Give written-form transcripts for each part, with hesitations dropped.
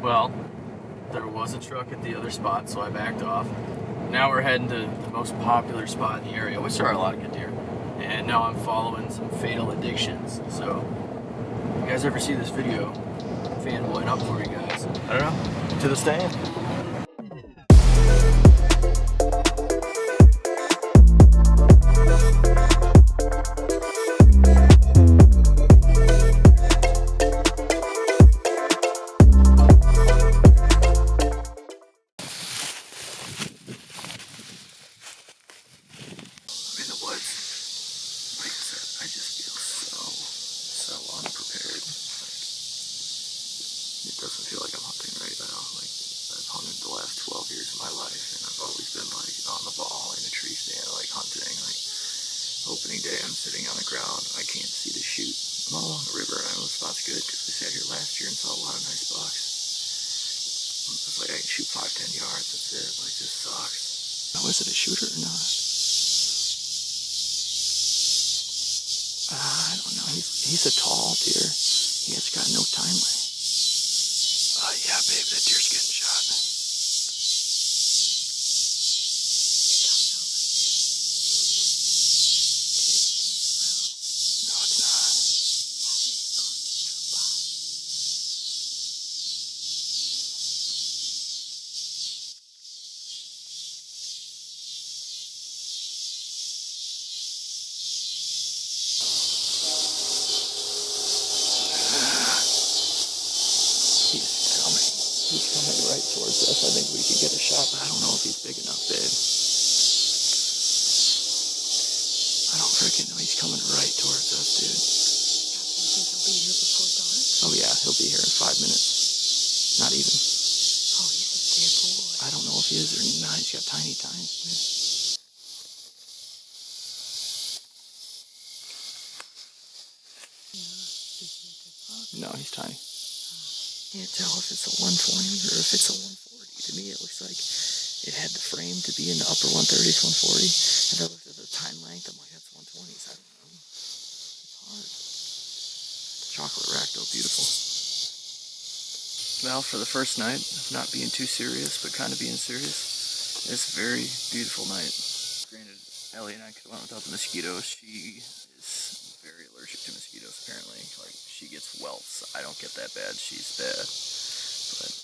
Well, there was a truck at the other spot, so I backed off. Now we're heading to the most popular spot in the area, which there are a lot of good deer. And now I'm following some fatal addictions. So, you guys ever see this video? Fanboying up for you guys. I don't know. To the stand. It doesn't feel like I'm hunting right now. Like, I've hunted the last 12 years of my life, and I've always been like on the ball in a tree stand, like hunting. Like, opening day, I'm sitting on the ground, I can't see to shoot. I'm all along the river, and I know the spot's good because we sat here last year and saw a lot of nice bucks. It's like I can shoot 5-10 yards, that's it. Like, this sucks. Now, is it a shooter or not? I don't know. He's a tall deer. He has got no time line. Yeah, babe, that deer's getting shot. No, it's not. He's coming right towards us. I think we can get a shot, but I don't know if he's big enough, babe. I don't freaking know. He's coming right towards us, dude. You think he'll be here before dark? Oh yeah, he'll be here in 5 minutes. Not even. Oh, he's a dear boy. I don't know if he is or not. He's got tiny tines, dude. No, he's tiny. Can't tell if it's a 120 or if it's a 140. To me, it looks like it had the frame to be in the upper 130s, 140. And I looked at the time length, I'm like, that's 120s. I don't know. It's hard. The chocolate rack, though, beautiful. Well, for the first night of not being too serious, but kind of being serious, it's a very beautiful night. Granted, Ellie and I could have went without the mosquitoes. She is very allergic to mosquitoes, apparently. Like, she gets welts. I don't get that bad. She's bad. But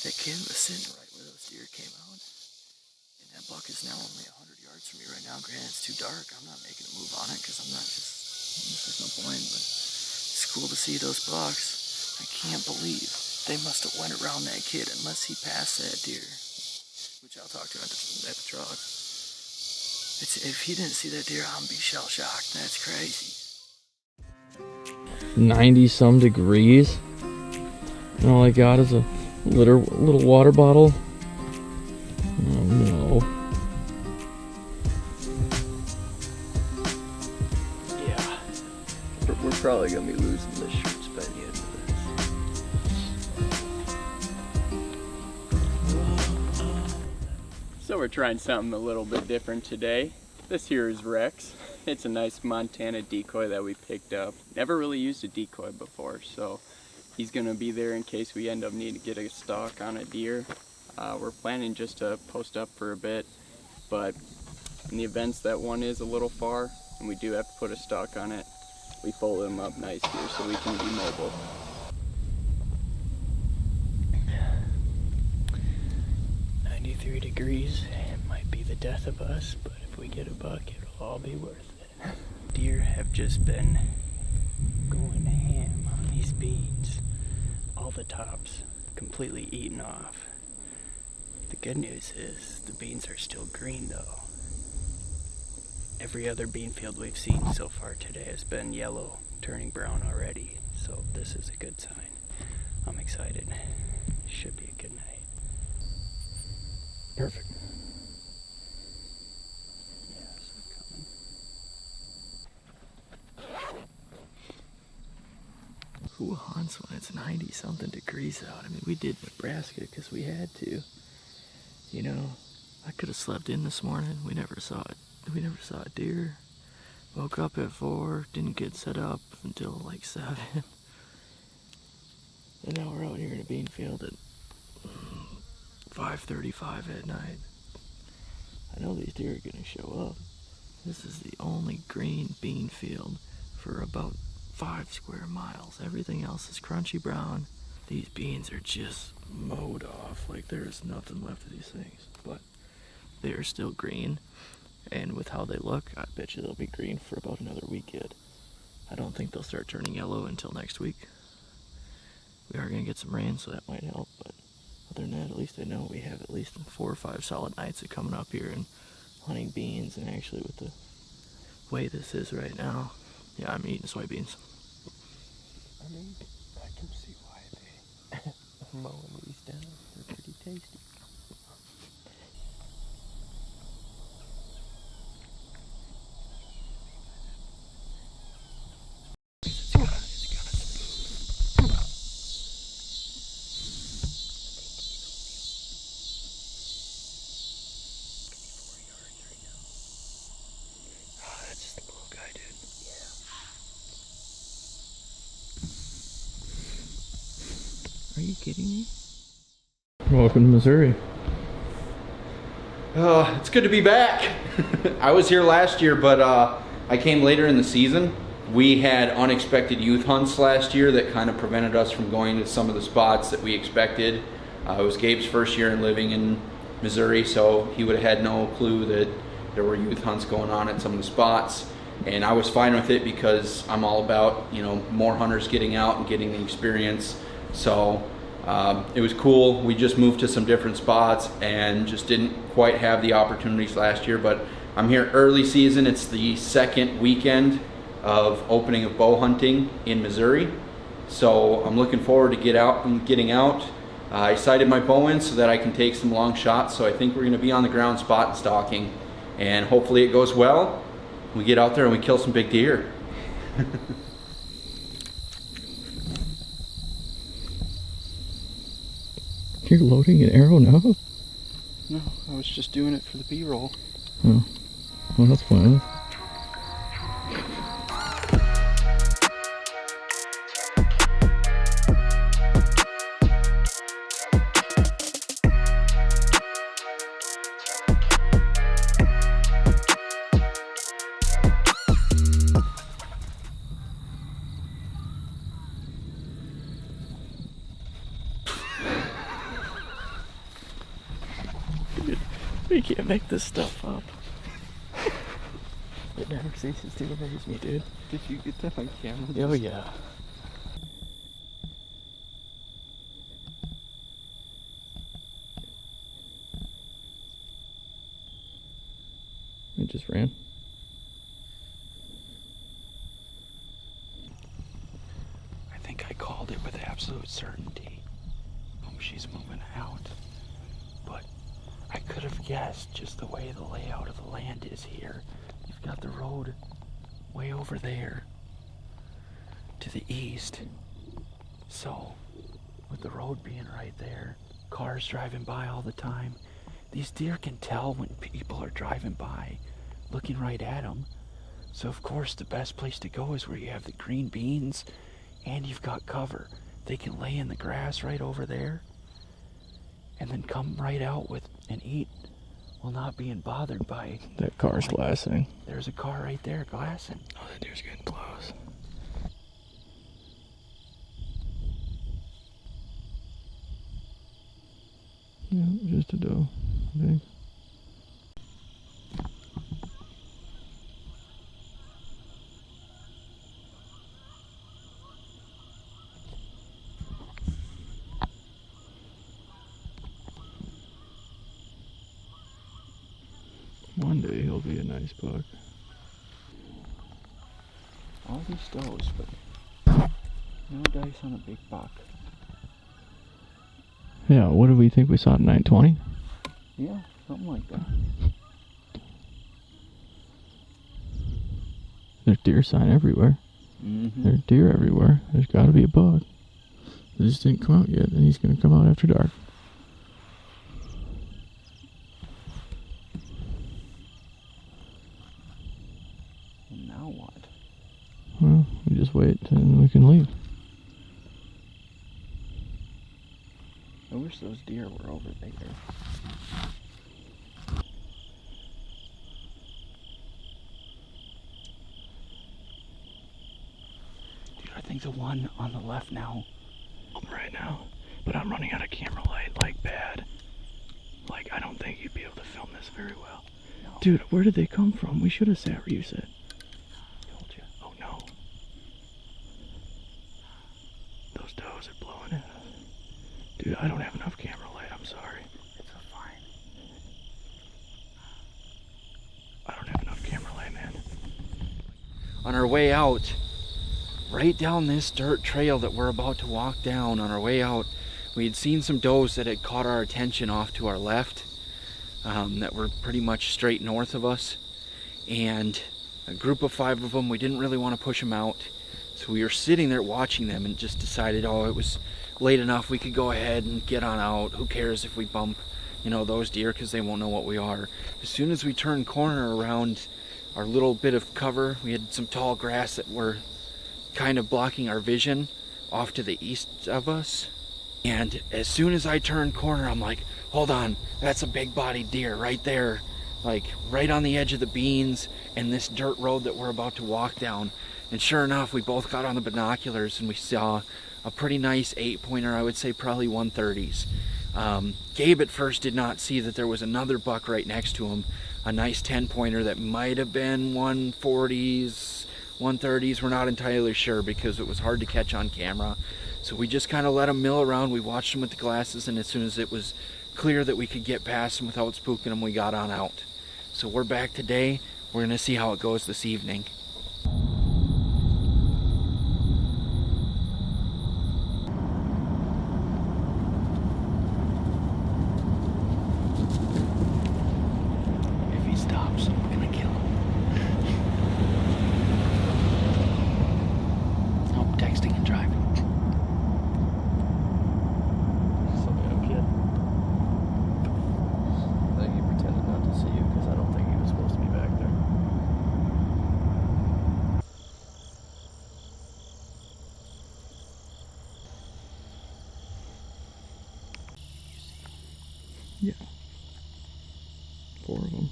that kid was sitting right where those deer came out. And that buck is now only 100 yards from me right now. Granted, it's too dark. I'm not making a move on it because I'm not just... There's no point. But it's cool to see those bucks. I can't believe they must have went around that kid unless he passed that deer. Which I'll talk to him at the truck. If he didn't see that deer, I'm gonna be shell-shocked. That's crazy. 90 some degrees, and all I got is a little water bottle. Oh no. Yeah, we're probably gonna be losing this shirts by the end of this. So we're trying something a little bit different today. This here is Rex. It's a nice Montana decoy that we picked up. Never really used a decoy before, so he's gonna be there in case we end up needing to get a stalk on a deer. We're planning just to post up for a bit, but in the events that one is a little far and we do have to put a stalk on it, we fold him up nice here so we can be mobile. Degrees, it might be the death of us, but if we get a buck, it'll all be worth it. Deer have just been going ham on these beans. All the tops completely eaten off. The good news is the beans are still green though. Every other bean field we've seen so far today has been yellow, turning brown already, so this is a good sign. I'm excited. Should be a good night. Perfect. Yeah, coming. Who hunts when it's 90 something degrees out? I mean, we did Nebraska because we had to. You know, I could have slept in this morning. We never saw it. We never saw a deer. Woke up at 4, didn't get set up until like 7. And now we're out here in a bean field at 5:35 at night. I know these deer are gonna show up. This is the only green bean field for about 5 square miles. Everything else is crunchy brown. These beans are just mowed off, like there's nothing left of these things. But they are still green, and with how they look, I bet you they'll be green for about another week yet. I don't think they'll start turning yellow until next week. We are gonna get some rain, so that might help, but other than that, at least I know we have at least 4 or 5 solid nights of coming up here and hunting beans. And actually, with the way this is right now, yeah, I'm eating soybeans. I mean, I can see why they mowing these down. They're pretty tasty. That's just a little guy, dude. Yeah. Are you kidding me? Welcome to Missouri. It's good to be back. I was here last year, but I came later in the season. We had unexpected youth hunts last year that kind of prevented us from going to some of the spots that we expected. It was Gabe's first year in living in Missouri, so he would have had no clue that there were youth hunts going on at some of the spots. And I was fine with it because I'm all about, more hunters getting out and getting the experience. So it was cool. We just moved to some different spots and just didn't quite have the opportunities last year, but I'm here early season. It's the second weekend of opening of bow hunting in Missouri. So I'm looking forward to getting out. I sighted my bow in so that I can take some long shots. So I think we're gonna be on the ground spot and stalking, and hopefully it goes well. We get out there and we kill some big deer. You're loading an arrow now? No, I was just doing it for the B-roll. Oh, well, that's fine. We can't make this stuff up. It never ceases to amaze me, dude. Did you get that on camera? Oh yeah. It just ran. I think I called it with absolute certainty. Oh, she's moving out. But I could have guessed just the way the layout of the land is here. You've got the road way over there to the east. So, with the road being right there, cars driving by all the time, these deer can tell when people are driving by, looking right at them. So of course the best place to go is where you have the green beans and you've got cover. They can lay in the grass right over there and then come right out with and eat while not being bothered by That car's glassing. There's a car right there glassing. Oh, that deer's getting close. Yeah, just a doe, I think. One day he'll be a nice buck. All these does, but no dice on a big buck. Yeah, what do we think we saw at 920? Yeah, something like that. There's deer sign everywhere. Mm-hmm. There's deer everywhere. There's got to be a buck. It just didn't come out yet, and he's going to come out after dark. And now what? Well, we just wait and we can leave. I wish those deer were over there. Dude, I think the one on the left now. Right now. But I'm running out of camera light, like bad. Like, I don't think you'd be able to film this very well. No. Dude, where did they come from? We should have sat where you said. Told you. Oh no. Those does are blowing at us. Dude, I don't have enough camera light. I'm sorry. It's a fine. I don't have enough camera light, man. On our way out, right down this dirt trail that we're about to walk down, on our way out, we had seen some does that had caught our attention off to our left, that were pretty much straight north of us. And a group of 5 of them, we didn't really want to push them out. So we were sitting there watching them and just decided, oh, it was late enough, we could go ahead and get on out. Who cares if we bump, you know, those deer, because they won't know what we are. As soon as we turned corner around our little bit of cover, we had some tall grass that were kind of blocking our vision off to the east of us. And as soon as I turned corner, I'm like, hold on, that's a big bodied deer right there, like right on the edge of the beans and this dirt road that we're about to walk down. And sure enough, we both got on the binoculars and we saw a pretty nice 8-pointer, I would say probably 130s. Gabe at first did not see that there was another buck right next to him, a nice 10-pointer that might have been 140s, 130s, we're not entirely sure because it was hard to catch on camera. So we just kind of let him mill around. We watched him with the glasses, and as soon as it was clear that we could get past him without spooking him, we got on out. So we're back today. We're going to see how it goes this evening. If he stops, I'm going to kill him. No texting and driving. Yeah. 4 of them.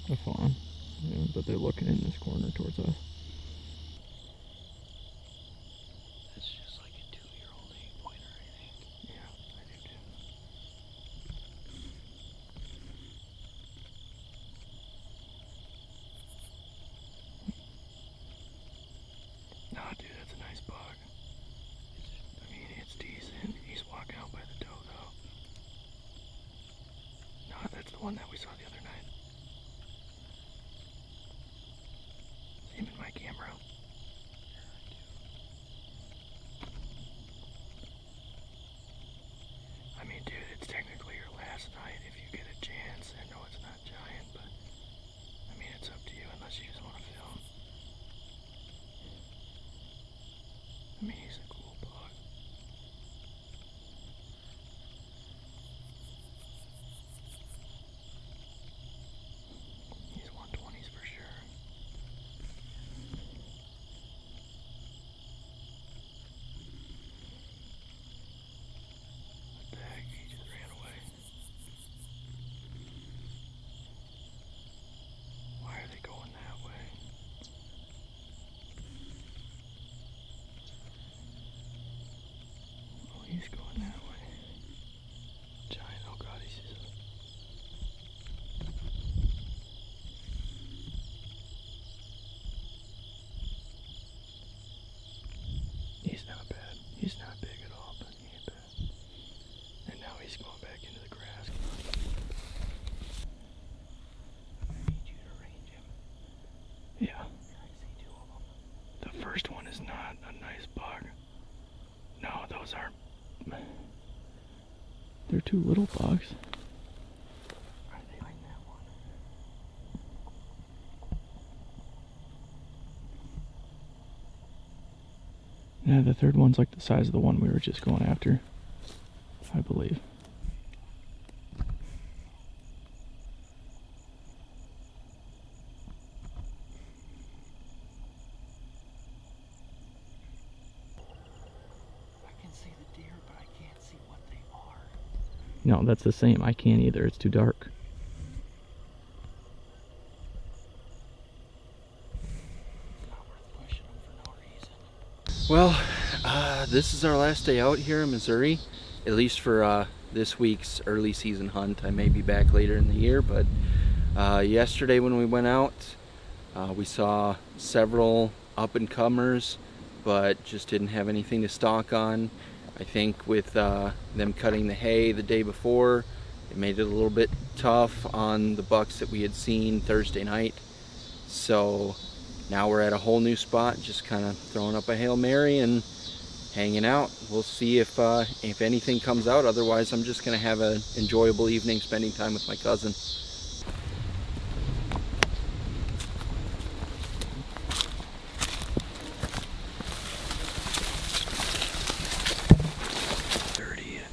A fawn. Yeah, but they're looking in this corner towards us. That's just like a 2-year-old 8-pointer, I think. Yeah, I do too. No, dude, that's a nice buck. I mean, it's decent. He's walking out by the doe, though. No, that's the one that we saw the other night. See him in my camera. I mean, dude, it's technically your last night if you get a chance. I know it's not giant, but I mean, it's up to you unless you just want to film. I mean, he's a cool buck. He's 120s for sure. What the heck? He just ran away. Why are they going that way? Oh, he's going that way. Giant, oh god, he's just... He's not bad. He's not big at all, but he ain't bad. And now he's going back into the grass. I need you to range him. Yeah. I see 2 of them. The first one is not a nice buck. No, those aren't. They're 2 little bucks. Are they behind that one? Yeah, the third one's like the size of the one we were just going after, I believe. No, that's the same. I can't either. It's too dark. Well, this is our last day out here in Missouri, at least for this week's early season hunt. I may be back later in the year, but yesterday when we went out, we saw several up-and-comers, but just didn't have anything to stalk on. I think with them cutting the hay the day before, it made it a little bit tough on the bucks that we had seen Thursday night. So now we're at a whole new spot, just kind of throwing up a Hail Mary and hanging out. We'll see if anything comes out. Otherwise, I'm just going to have an enjoyable evening spending time with my cousin.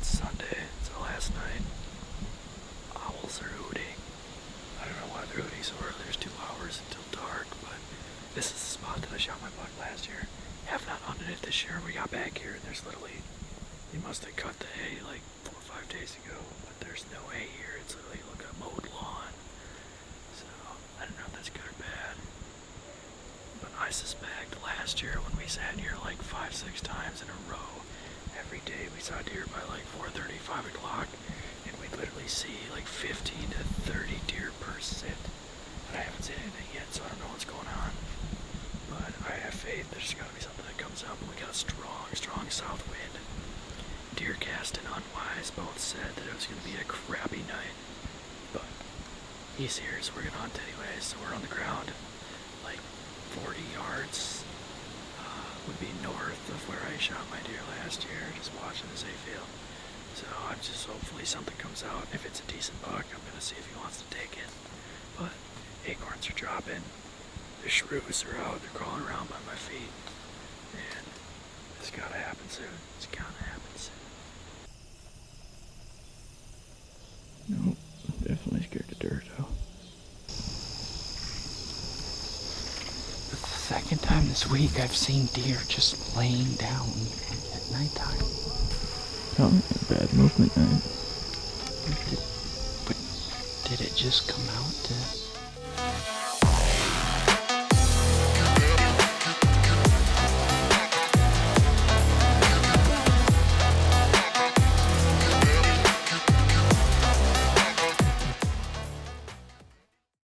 It's Sunday. It's the last night. Owls are hooting. I don't know why they're hooting so early. There's 2 hours until dark, but this is the spot that I shot my buck last year. Have not hunted it this year. We got back here and there's literally, they must have cut the hay like 4 or 5 days ago, but there's no hay here. It's literally like a mowed lawn. So I don't know if that's good or bad. But I suspect last year when we sat here like 5-6 times in a row, every day we saw deer by like 4:30, 5 o'clock, and we literally see like 15 to 30 deer per sit. But I haven't seen anything yet, so I don't know what's going on. But I have faith there's gotta be something that comes up. We got a strong south wind. Deercast and Unwise both said that it was gonna be a crappy night. But he's here, so we're gonna hunt anyways. So we're on the ground, like 40 yards. Would be north of where I shot my deer last year, just watching this hayfield. So I'm just hopefully something comes out. If it's a decent buck, I'm gonna see if he wants to take it. But acorns are dropping, the shrews are out, they're crawling around by my feet, and it's gotta happen soon. It's gotta happen soon. No, I'm definitely scared of dirt though. Second time this week I've seen deer just laying down at nighttime. Bad movement night. But did it just come out to